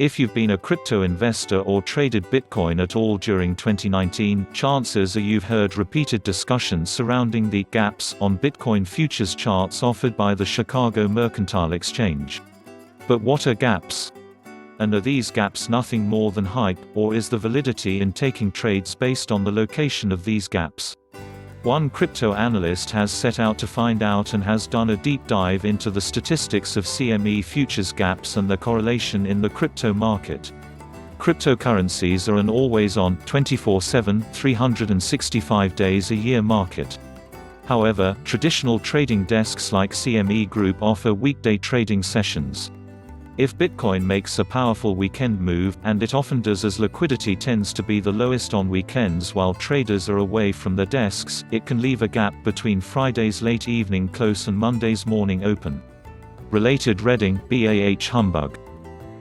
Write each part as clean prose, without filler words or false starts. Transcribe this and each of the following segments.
If you've been a crypto investor or traded Bitcoin at all during 2019, chances are you've heard repeated discussions surrounding the gaps on Bitcoin futures charts offered by the Chicago Mercantile Exchange. But what are gaps? And are these gaps nothing more than hype, or is the validity in taking trades based on the location of these gaps? One crypto analyst has set out to find out and has done a deep dive into the statistics of CME futures gaps and their correlation in the crypto market. Cryptocurrencies are an always-on, 24/7, 365 days a year market. However, traditional trading desks like CME Group offer weekday trading sessions. If Bitcoin makes a powerful weekend move, and it often does as liquidity tends to be the lowest on weekends while traders are away from their desks, it can leave a gap between Friday's late evening close and Monday's morning open. Related reading, BAH Humbug.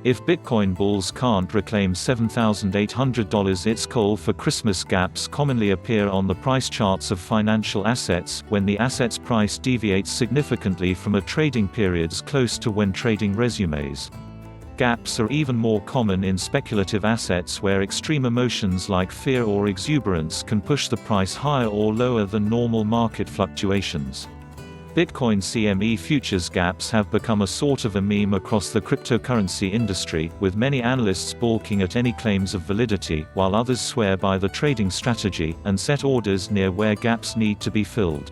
If Bitcoin bulls can't reclaim $7,800, its call for Christmas gaps commonly appear on the price charts of financial assets, when the asset's price deviates significantly from a trading period's close to when trading resumes. Gaps are even more common in speculative assets where extreme emotions like fear or exuberance can push the price higher or lower than normal market fluctuations. Bitcoin CME futures gaps have become a sort of a meme across the cryptocurrency industry, with many analysts balking at any claims of validity, while others swear by the trading strategy, and set orders near where gaps need to be filled.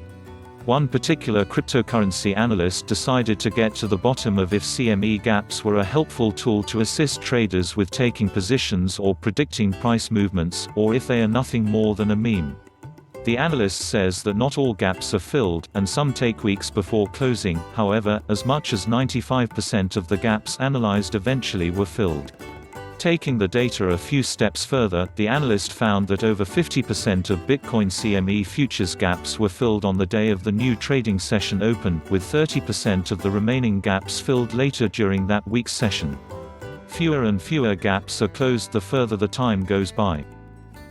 One particular cryptocurrency analyst decided to get to the bottom of if CME gaps were a helpful tool to assist traders with taking positions or predicting price movements, or if they are nothing more than a meme. The analyst says that not all gaps are filled, and some take weeks before closing. However, as much as 95% of the gaps analyzed eventually were filled. Taking the data a few steps further, the analyst found that over 50% of Bitcoin CME futures gaps were filled on the day of the new trading session open, with 30% of the remaining gaps filled later during that week's session. Fewer and fewer gaps are closed the further the time goes by.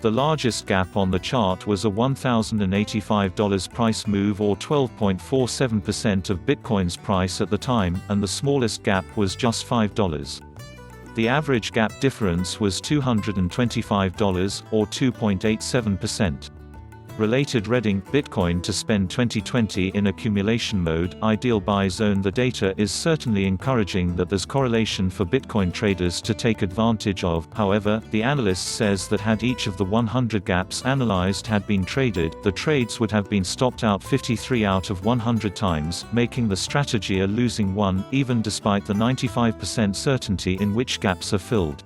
The largest gap on the chart was a $1,085 price move, or 12.47% of Bitcoin's price at the time, and the smallest gap was just $5. The average gap difference was $225, or 2.87%. Related reading, Bitcoin to spend 2020 in accumulation mode, ideal buy zone. The data is certainly encouraging that there's correlation for Bitcoin traders to take advantage of. However, the analyst says that had each of the 100 gaps analyzed had been traded, the trades would have been stopped out 53 out of 100 times, making the strategy a losing one, even despite the 95% certainty in which gaps are filled.